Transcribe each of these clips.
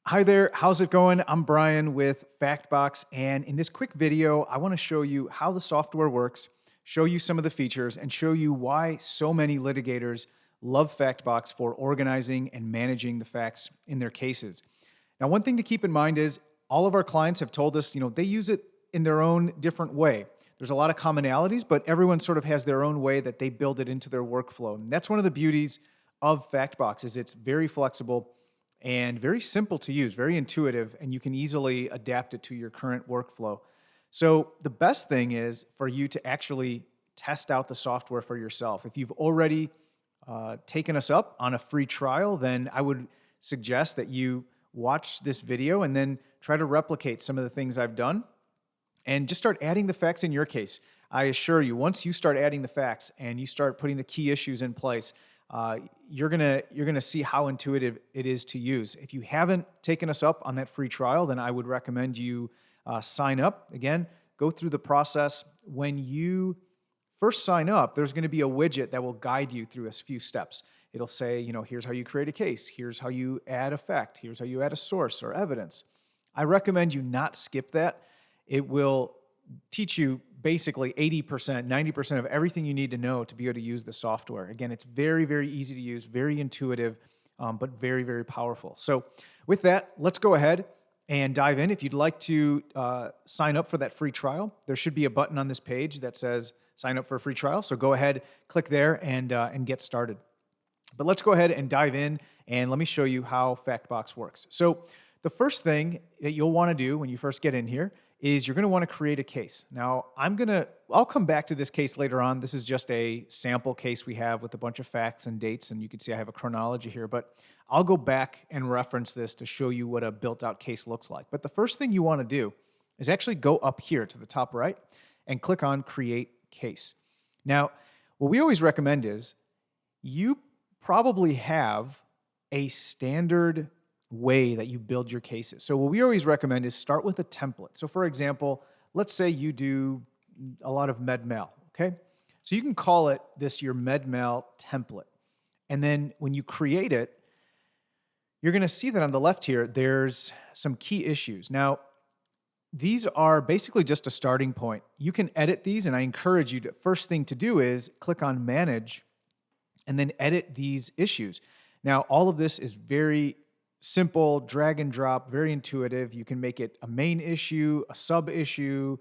Hi there, how's it going? I'm Brian with FactBox, and in this quick video, I want to show you how the software works, show you some of the features, and show you why so many litigators love FactBox for organizing and managing the facts in their cases. Now, one thing to keep in mind is all of our clients have told us, they use it in their own different way. There's a lot of commonalities, but everyone sort of has their own way that they build it into their workflow. And that's one of the beauties of FactBox is it's very flexible and very simple to use, very intuitive, and you can easily adapt it to your current workflow. So the best thing is for you to actually test out the software for yourself. If you've already taken us up on a free trial, then I would suggest that you watch this video and then try to replicate some of the things I've done and just start adding the facts in your case. I assure you, once you start adding the facts and you start putting the key issues in place, you're gonna see how intuitive it is to use. If you haven't taken us up on that free trial, then I would recommend you sign up. Again, go through the process. When you first sign up, there's going to be a widget that will guide you through a few steps. It'll say, here's how you create a case. Here's how you add a fact. Here's how you add a source or evidence. I recommend you not skip that. It will teach you basically 80%, 90% of everything you need to know to be able to use the software. Again, it's very, very easy to use, very intuitive, but very, very powerful. So with that, let's go ahead and dive in. If you'd like to sign up for that free trial, there should be a button on this page that says sign up for a free trial. So go ahead, click there and get started. But let's go ahead and dive in and let me show you how FactBox works. So the first thing that you'll want to do when you first get in here is you're going to want to create a case. Now, I'll come back to this case later on. This is just a sample case we have with a bunch of facts and dates, and you can see I have a chronology here, but I'll go back and reference this to show you what a built-out case looks like. But the first thing you want to do is actually go up here to the top right and click on Create Case. Now, what we always recommend is you probably have a standard way that you build your cases. So what we always recommend is start with a template. So for example, let's say you do a lot of med-mal, okay? So you can call it your med-mal template. And then when you create it, you're gonna see that on the left here, there's some key issues. Now, these are basically just a starting point. You can edit these, and I encourage you to, first thing to do is click on Manage and then edit these issues. Now, all of this is very simple, drag and drop, very intuitive. You can make it a main issue, a sub issue.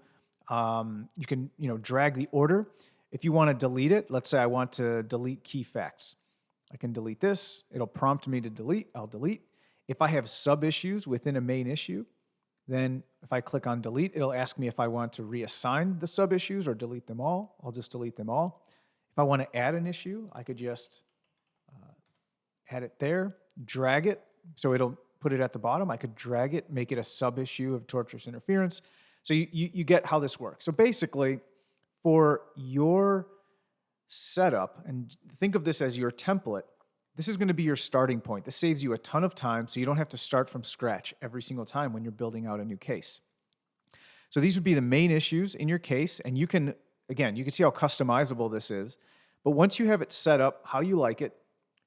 You can drag the order. If you want to delete it, let's say I want to delete key facts. I can delete this. It'll prompt me to delete. I'll delete. If I have sub issues within a main issue, then if I click on delete, it'll ask me if I want to reassign the sub issues or delete them all. I'll just delete them all. If I want to add an issue, I could just add it there, drag it. So it'll put it at the bottom. I could drag it, make it a sub-issue of tortious interference. So you get how this works. So basically, for your setup, and think of this as your template, this is going to be your starting point. This saves you a ton of time, so you don't have to start from scratch every single time when you're building out a new case. So these would be the main issues in your case, and you can see how customizable this is. But once you have it set up how you like it,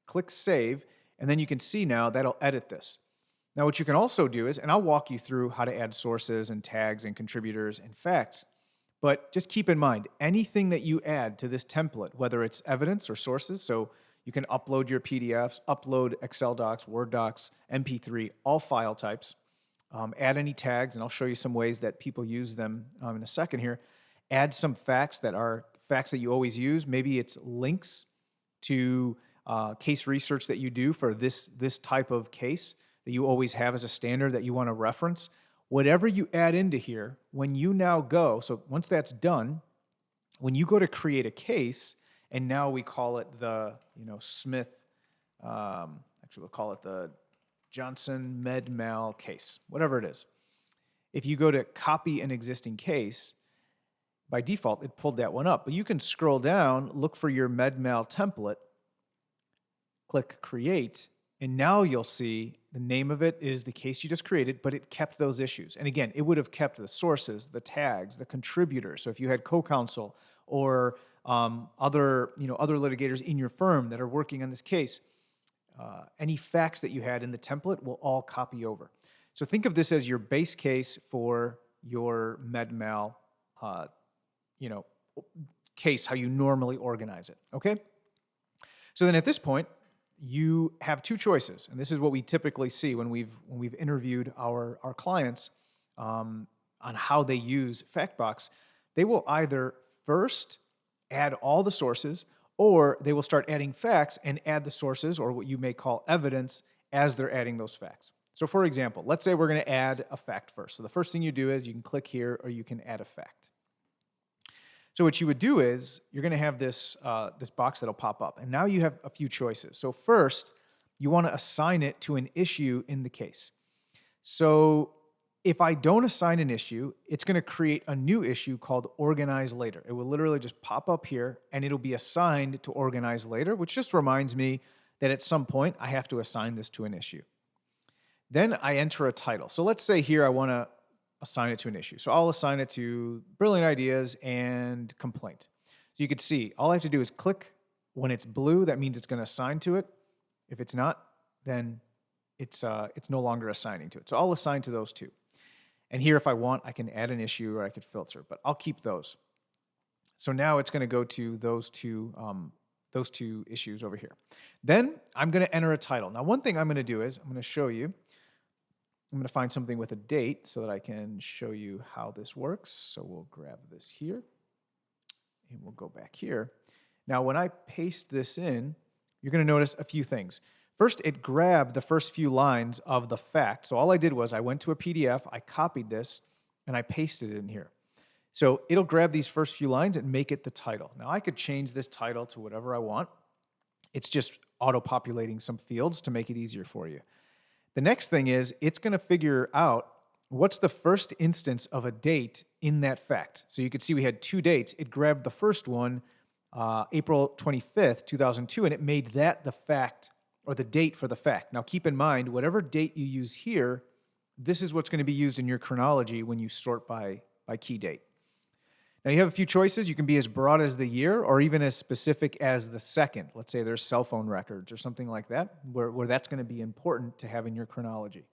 click Save, and then you can see now that'll edit this. Now what you can also do is, and I'll walk you through how to add sources and tags and contributors and facts, but just keep in mind, anything that you add to this template, whether it's evidence or sources, so you can upload your PDFs, upload Excel docs, Word docs, MP3, all file types, add any tags, and I'll show you some ways that people use them in a second here. Add some facts that are facts that you always use. Maybe it's links to case research that you do for this type of case that you always have as a standard that you want to reference. Whatever you add into here, when you now go, so once that's done, when you go to create a case, and now we call it the Smith, actually we'll call it the Johnson med-mal case, whatever it is. If you go to copy an existing case, by default, it pulled that one up. But you can scroll down, look for your med-mal template, click Create, and now you'll see the name of it is the case you just created, but it kept those issues. And again, it would have kept the sources, the tags, the contributors. So if you had co-counsel or other litigators in your firm that are working on this case, any facts that you had in the template will all copy over. So think of this as your base case for your med-mal, uh, you know, case, how you normally organize it, okay? So then at this point, you have two choices, and this is what we typically see when we've interviewed our clients on how they use FactBox. They will either first add all the sources, or they will start adding facts and add the sources, or what you may call evidence, as they're adding those facts. So for example, let's say we're going to add a fact first. So the first thing you do is you can click here, or you can add a fact. So what you would do is you're going to have this, this box that'll pop up. And now you have a few choices. So first, you want to assign it to an issue in the case. So if I don't assign an issue, it's going to create a new issue called Organize Later. It will literally just pop up here, and it'll be assigned to Organize Later, which just reminds me that at some point I have to assign this to an issue. Then I enter a title. So let's say here I want to assign it to an issue. So I'll assign it to Brilliant Ideas and Complaint. So you can see, all I have to do is click. When it's blue, that means it's going to assign to it. If it's not, then it's no longer assigning to it. So I'll assign to those two. And here, if I want, I can add an issue or I could filter, but I'll keep those. So now it's going to go to those two issues over here. Then I'm going to enter a title. Now, one thing I'm going to do is I'm going to show you. I'm going to find something with a date so that I can show you how this works. So we'll grab this here, and we'll go back here. Now, when I paste this in, you're going to notice a few things. First, it grabbed the first few lines of the fact. So all I did was I went to a PDF, I copied this, and I pasted it in here. So it'll grab these first few lines and make it the title. Now, I could change this title to whatever I want. It's just auto-populating some fields to make it easier for you. The next thing is it's going to figure out what's the first instance of a date in that fact. So you could see we had two dates. It grabbed the first one, April 25th, 2002, and it made that the fact or the date for the fact. Now keep in mind, whatever date you use here, this is what's going to be used in your chronology when you sort by key date. Now you have a few choices. You can be as broad as the year or even as specific as the second. Let's say there's cell phone records or something like that, where that's going to be important to have in your chronology.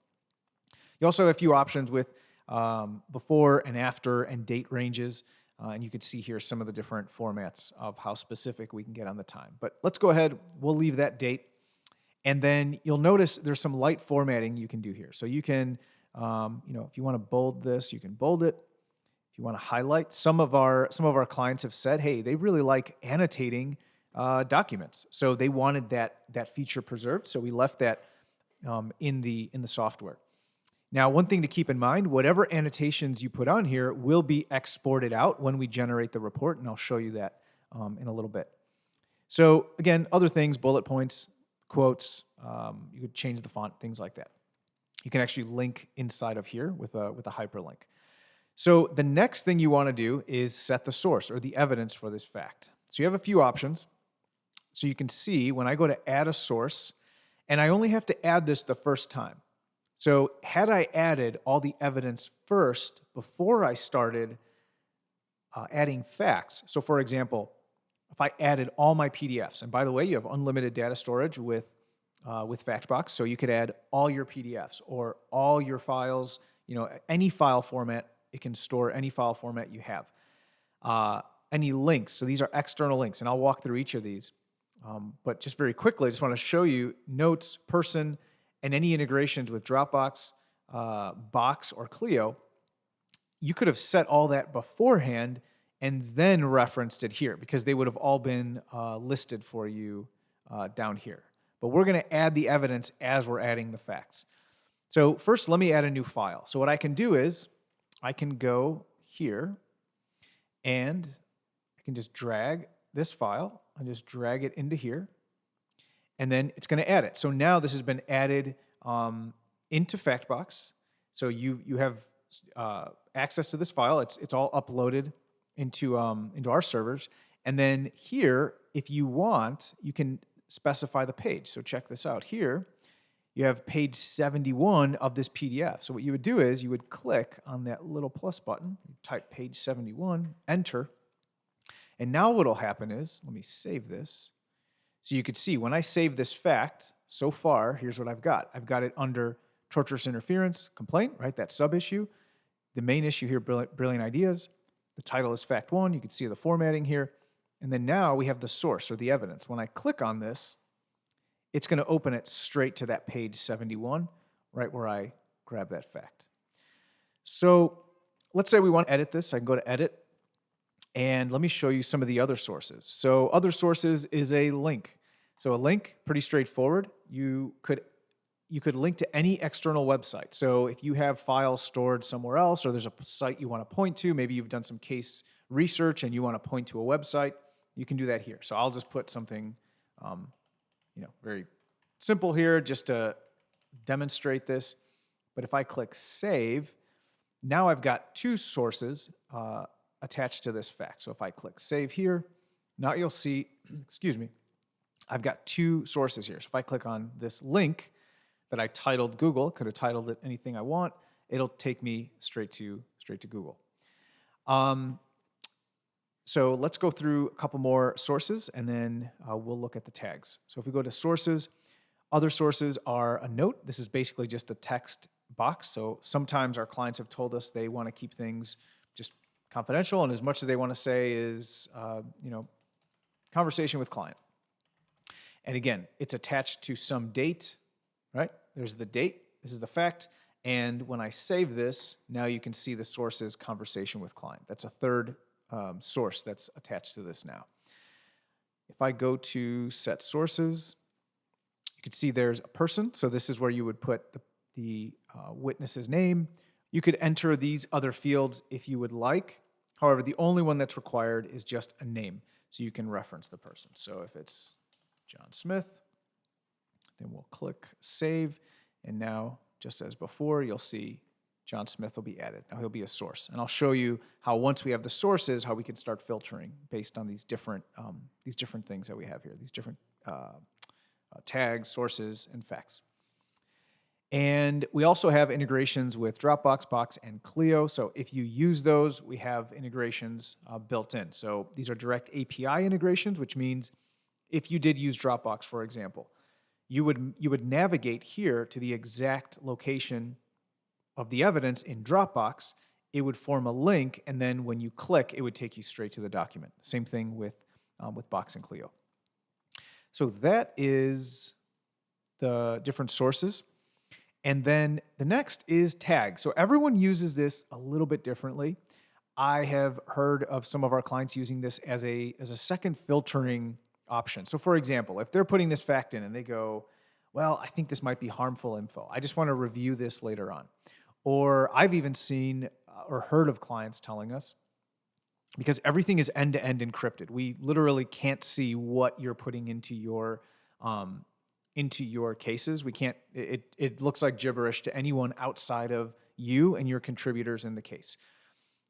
You also have a few options with before and after and date ranges. And you can see here some of the different formats of how specific we can get on the time. But let's go ahead. We'll leave that date. And then you'll notice there's some light formatting you can do here. So you can, if you want to bold this, you can bold it. If you want to highlight, some of our clients have said, hey, they really like annotating documents, so they wanted that feature preserved. So we left that in the software. Now, one thing to keep in mind: whatever annotations you put on here will be exported out when we generate the report, and I'll show you that in a little bit. So again, other things: bullet points, quotes. You could change the font, things like that. You can actually link inside of here with a hyperlink. So the next thing you want to do is set the source or the evidence for this fact. So you have a few options. So you can see when I go to add a source, and I only have to add this the first time. So had I added all the evidence first before I started adding facts, so for example, if I added all my PDFs, and by the way, you have unlimited data storage with FactBox, so you could add all your PDFs or all your files, any file format. It can store any file format you have. Any links, so these are external links, and I'll walk through each of these. But just very quickly, I just want to show you notes, person, and any integrations with Dropbox, Box, or Clio. You could have set all that beforehand and then referenced it here because they would have all been listed for you down here. But we're going to add the evidence as we're adding the facts. So first, let me add a new file. So what I can do is I can go here and I can just drag this file and just drag it into here, and then it's going to add it. So now this has been added into FactBox. So you have access to this file. It's all uploaded into our servers, and then here, if you want, you can specify the page. So check this out here. You have page 71 of this PDF. So what you would do is you would click on that little plus button, type page 71, enter, and now what will happen is, let me save this. So you could see when I save this fact, so far, here's what I've got. I've got it under torturous interference complaint, right? That sub issue. The main issue here, brilliant ideas. The title is Fact 1. You can see the formatting here. And then now we have the source or the evidence. When I click on this, it's going to open it straight to that page 71, right where I grab that fact. So let's say we want to edit this. I can go to edit, and let me show you some of the other sources. So other sources is a link. So a link, pretty straightforward. You could link to any external website. So if you have files stored somewhere else, or there's a site you want to point to, maybe you've done some case research and you want to point to a website, you can do that here. So I'll just put something very simple here just to demonstrate this. But if I click save, now I've got two sources attached to this fact. So if I click save here, now you'll see, excuse me, I've got two sources here. So if I click on this link that I titled Google, could have titled it anything I want, it'll take me straight to Google. So let's go through a couple more sources, and then we'll look at the tags. So if we go to sources, other sources are a note. This is basically just a text box. So sometimes our clients have told us they want to keep things just confidential, and as much as they want to say is, conversation with client. And again, it's attached to some date, right? There's the date. This is the fact. And when I save this, now you can see the source is conversation with client. That's a third source that's attached to this now. If I go to set sources, you can see there's a person. So this is where you would put the witness's name. You could enter these other fields if you would like. However, the only one that's required is just a name, so you can reference the person. So if it's John Smith, then we'll click save, and now, just as before, you'll see John Smith will be added. Now he'll be a source, and I'll show you how once we have the sources, how we can start filtering based on these different things that we have here, these different tags, sources, and facts. And we also have integrations with Dropbox, Box, and Clio. So if you use those, we have integrations built in. So these are direct API integrations, which means if you did use Dropbox, for example, you would navigate here to the exact location of the evidence in Dropbox. It would form a link, and then when you click, it would take you straight to the document. Same thing with Box and Clio. So that is the different sources. And then the next is tags. So everyone uses this a little bit differently. I have heard of some of our clients using this as a second filtering option. So for example, if they're putting this fact in and they go, well, I think this might be harmful info. I just want to review this later on. Or I've even seen or heard of clients telling us, because everything is end-to-end encrypted, we literally can't see what you're putting into your cases. We can't, it looks like gibberish to anyone outside of you and your contributors in the case.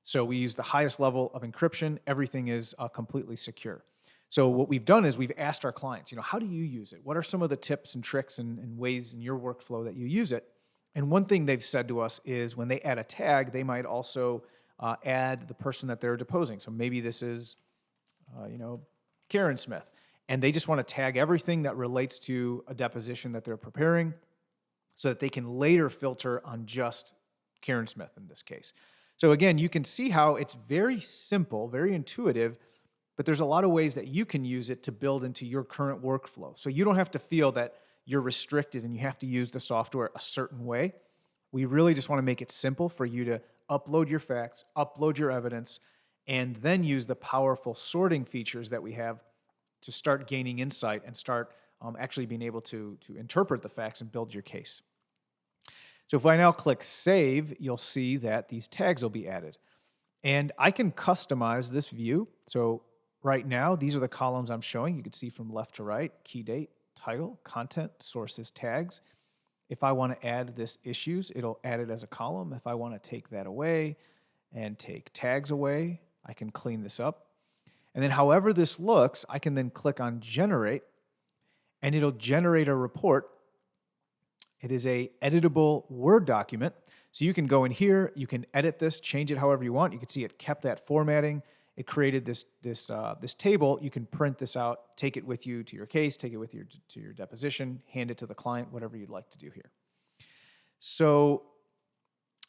So we use the highest level of encryption. Everything is completely secure. So what we've done is we've asked our clients, how do you use it? What are some of the tips and tricks and ways in your workflow that you use it? And one thing they've said to us is when they add a tag, they might also add the person that they're deposing. So maybe this is, Karen Smith, and they just want to tag everything that relates to a deposition that they're preparing so that they can later filter on just Karen Smith in this case. So again, you can see how it's very simple, very intuitive, but there's a lot of ways that you can use it to build into your current workflow. So you don't have to feel that you're restricted and you have to use the software a certain way. We really just want to make it simple for you to upload your facts, upload your evidence, and then use the powerful sorting features that we have to start gaining insight and start actually being able to interpret the facts and build your case. So if I now click save, you'll see that these tags will be added. And I can customize this view. So right now, these are the columns I'm showing. You can see from left to right, key date, title, content, sources, tags. If I want to add this issues, it'll add it as a column. If I want to take that away and take tags away, I can clean this up. And then however this looks, I can then click on generate, and it'll generate a report. It is a editable Word document. So you can go in here, you can edit this, change it however you want. You can see it kept that formatting. It created this table. You can print this out, take it with you to your case, take it with you to your deposition, hand it to the client, whatever you'd like to do here. So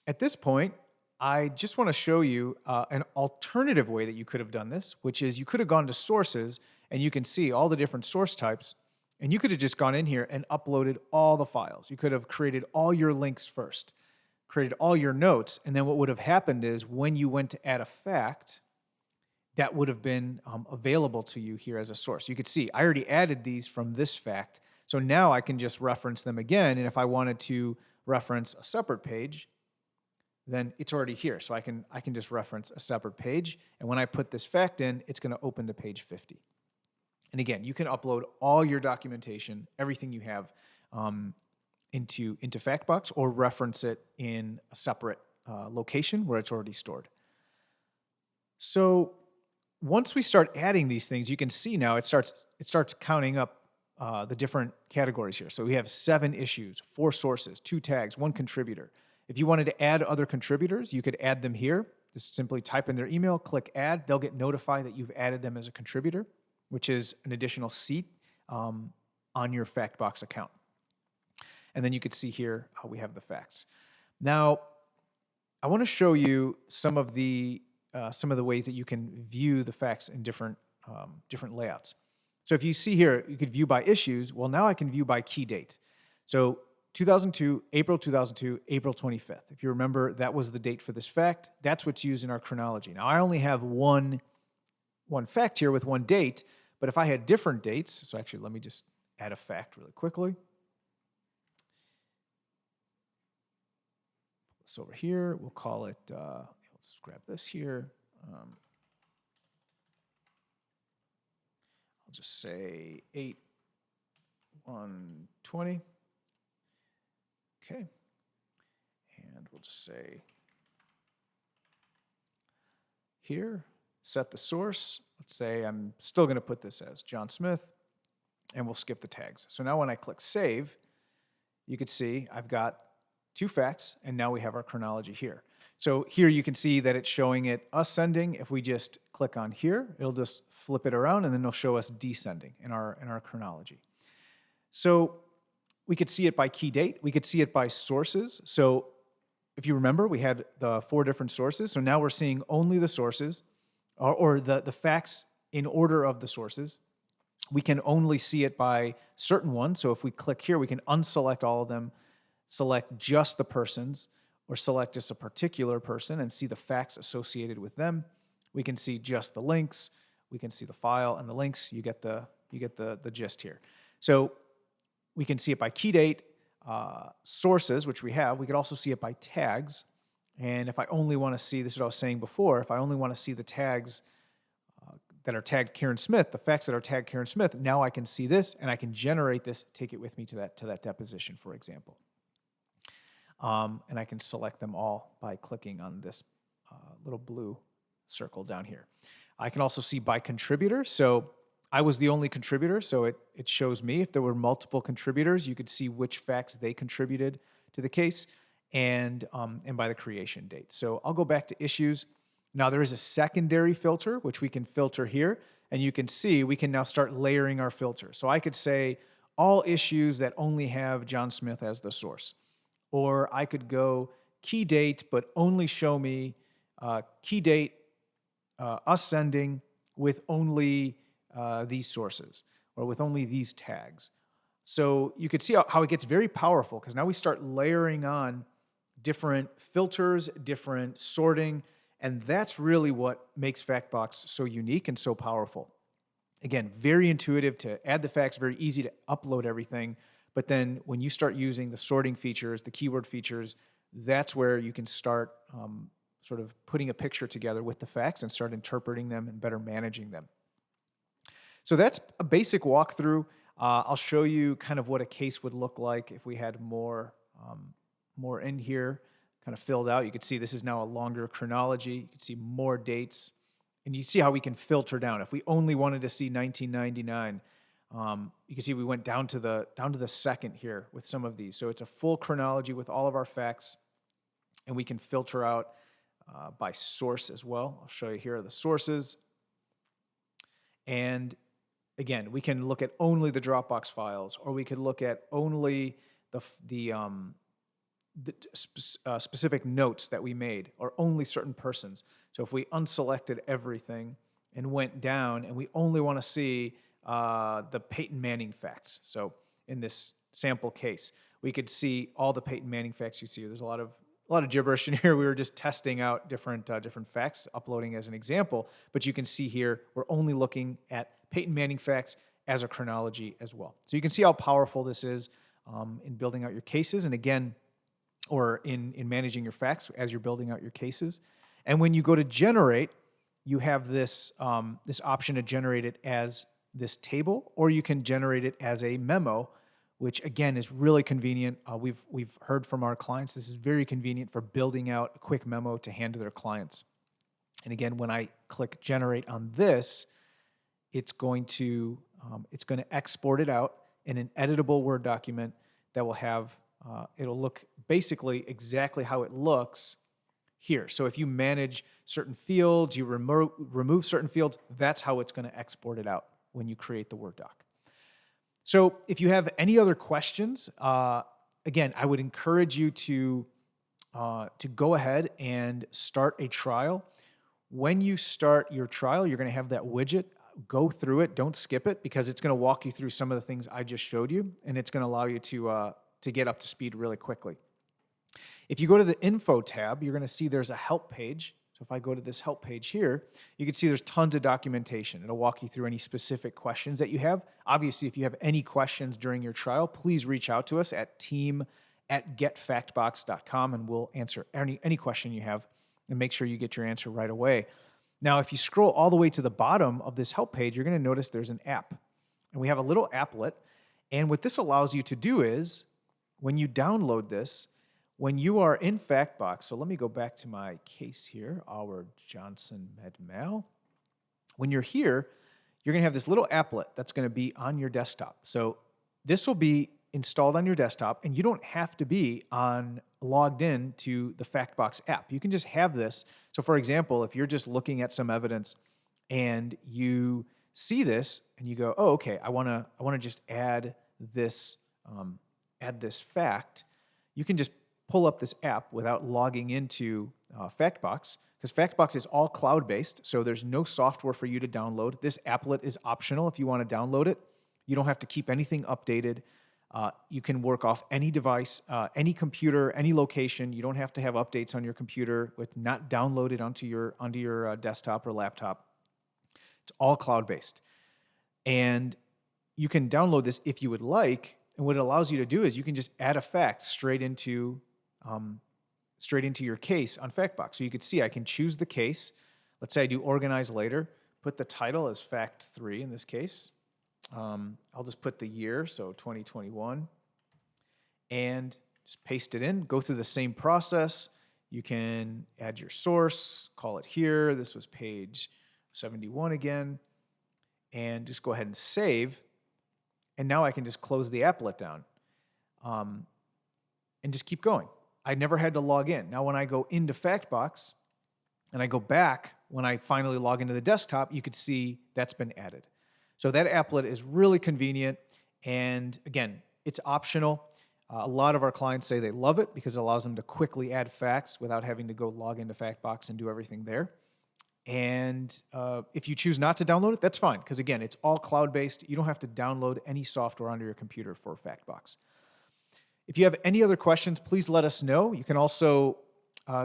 at this point, I just want to show you an alternative way that you could have done this, which is you could have gone to sources and you can see all the different source types. And you could have just gone in here and uploaded all the files. You could have created all your links first, created all your notes. And then what would have happened is when you went to add a fact, that would have been available to you here as a source. You could see I already added these from this fact. So now I can just reference them again. And if I wanted to reference a separate page, then it's already here. So I can just reference a separate page. And when I put this fact in, it's going to open to page 50. And again, you can upload all your documentation, everything you have, into FactBox or reference it in a separate location where it's already stored. So once we start adding these things, you can see now it starts counting up the different categories here. So we have 7 issues, 4 sources, 2 tags, 1 contributor. If you wanted to add other contributors, you could add them here. Just simply type in their email, click add. They'll get notified that you've added them as a contributor, which is an additional seat on your FactBox account. And then you could see here how we have the facts. Now, I want to show you some of the ways that you can view the facts in different layouts. So if you see here, you could view by issues. Well, now I can view by key date. So 2002, April 2002, April 25th. If you remember, that was the date for this fact. That's what's used in our chronology. Now, I only have one fact here with one date, but if I had different dates, so actually let me just add a fact really quickly. This over here, we'll call it, let's grab this here. I'll just say 8/1/20. Okay. And we'll just say here, set the source. Let's say I'm still going to put this as John Smith, and we'll skip the tags. So now when I click save, you can see I've got 2 facts, and now we have our chronology here. So here you can see that it's showing it ascending. If we just click on here, it'll just flip it around, and then it'll show us descending in our chronology. So we could see it by key date. We could see it by sources. So if you remember, we had the 4 different sources. So now we're seeing only the sources or the facts in order of the sources. We can only see it by certain ones. So if we click here, we can unselect all of them, select just the persons, or select just a particular person and see the facts associated with them. We can see just the links. We can see the file and the links. You get the gist here. So we can see it by key date, sources, which we have. We could also see it by tags. And if I only want to see, this is what I was saying before, if I only want to see the tags that are tagged Karen Smith, the facts that are tagged Karen Smith, now I can see this and I can generate this, take it with me to that deposition, for example. And I can select them all by clicking on this little blue circle down here. I can also see by contributor. So I was the only contributor, so it shows me. If there were multiple contributors, you could see which facts they contributed to the case, and by the creation date. So I'll go back to issues. Now there is a secondary filter, which we can filter here, and you can see we can now start layering our filter. So I could say all issues that only have John Smith as the source. Or I could go key date, but only show me key date ascending with only these sources or with only these tags. So you could see how it gets very powerful because now we start layering on different filters, different sorting, and that's really what makes FactBox so unique and so powerful. Again, very intuitive to add the facts, very easy to upload everything. But then when you start using the sorting features, the keyword features, that's where you can start sort of putting a picture together with the facts and start interpreting them and better managing them. So that's a basic walkthrough. I'll show you kind of what a case would look like if we had more in here, kind of filled out. You can see this is now a longer chronology. You can see more dates. And you see how we can filter down. If we only wanted to see 1999, you can see we went down to the second here with some of these. So it's a full chronology with all of our facts, and we can filter out by source as well. I'll show you here are the sources. And again, we can look at only the Dropbox files, or we could look at only the the specific notes that we made, or only certain persons. So if we unselected everything and went down, and we only want to see the Peyton Manning facts. So in this sample case, we could see all the Peyton Manning facts you see. There's a lot of gibberish in here. We were just testing out different facts, uploading as an example. But you can see here, we're only looking at Peyton Manning facts as a chronology as well. So you can see how powerful this is in building out your cases, and again, or in managing your facts as you're building out your cases. And when you go to generate, you have this this option to generate it as this table, or you can generate it as a memo, which again is really convenient. We've heard from our clients this is very convenient for building out a quick memo to hand to their clients. And again, when I click generate on this, it's going to export it out in an editable Word document that will have it'll look basically exactly how it looks here. So if you manage certain fields, you remove certain fields, that's how it's going to export it out when you create the Word doc. So if you have any other questions, again, I would encourage you to go ahead and start a trial. When you start your trial, you're going to have that widget. Go through it. Don't skip it, because it's going to walk you through some of the things I just showed you, and it's going to allow you to get up to speed really quickly. If you go to the Info tab, you're going to see there's a help page. So if I go to this help page here, you can see there's tons of documentation. It'll walk you through any specific questions that you have. Obviously, if you have any questions during your trial, please reach out to us at team@getfactbox.com, and we'll answer any question you have and make sure you get your answer right away. Now, if you scroll all the way to the bottom of this help page, you're going to notice there's an app. And we have a little applet. And what this allows you to do is, when you download this, when you are in FactBox, so let me go back to my case here, our Johnson Med Mal. When you're here, you're going to have this little applet that's going to be on your desktop. So this will be installed on your desktop, and you don't have to be logged in to the FactBox app. You can just have this. So for example, if you're just looking at some evidence and you see this and you go, oh, okay, I want to just add this fact, you can just pull up this app without logging into FactBox, because FactBox is all cloud-based, so there's no software for you to download. This applet is optional if you want to download it. You don't have to keep anything updated. You can work off any device, any computer, any location. You don't have to have updates on your computer with not downloaded onto your desktop or laptop. It's all cloud-based. And you can download this if you would like, and what it allows you to do is you can just add a fact straight into your case on FactBox. So you could see I can choose the case. Let's say I do organize later, put the title as Fact 3 in this case. I'll just put the year, so 2021, and just paste it in, go through the same process. You can add your source, call it here. This was page 71 again, and just go ahead and save. And now I can just close the applet down and just keep going. I never had to log in. Now when I go into FactBox and I go back, when I finally log into the desktop, you could see that's been added. So that applet is really convenient, and again, it's optional. A lot of our clients say they love it because it allows them to quickly add facts without having to go log into FactBox and do everything there. And if you choose not to download it, that's fine, because again, it's all cloud-based. You don't have to download any software onto your computer for FactBox. If you have any other questions, please let us know. You can also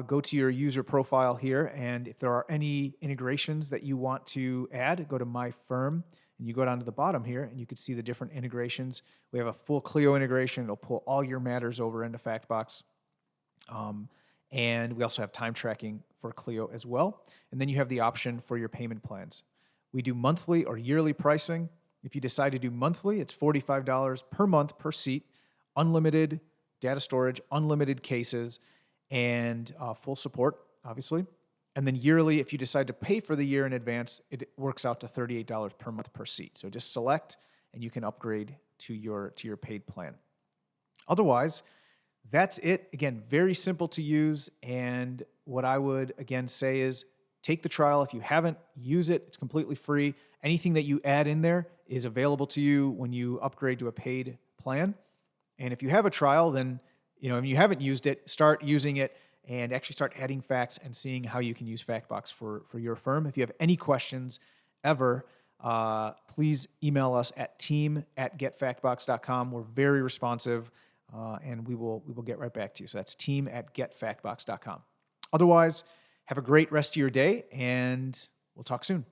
go to your user profile here, and if there are any integrations that you want to add, go to My Firm, and you go down to the bottom here, and you can see the different integrations. We have a full Clio integration. It'll pull all your matters over into FactBox. And we also have time tracking for Clio as well. And then you have the option for your payment plans. We do monthly or yearly pricing. If you decide to do monthly, it's $45 per month per seat, unlimited data storage, unlimited cases, and full support, obviously. And then yearly, if you decide to pay for the year in advance, it works out to $38 per month per seat. So just select, and you can upgrade to your paid plan. Otherwise, that's it. Again, very simple to use. And what I would, again, say is take the trial. If you haven't, use it. It's completely free. Anything that you add in there is available to you when you upgrade to a paid plan. And if you have a trial, then if you haven't used it, start using it and actually start adding facts and seeing how you can use FactBox for your firm. If you have any questions ever, please email us at team@getfactbox.com. We're very responsive, and we will get right back to you. So that's team@getfactbox.com. Otherwise, have a great rest of your day, and we'll talk soon.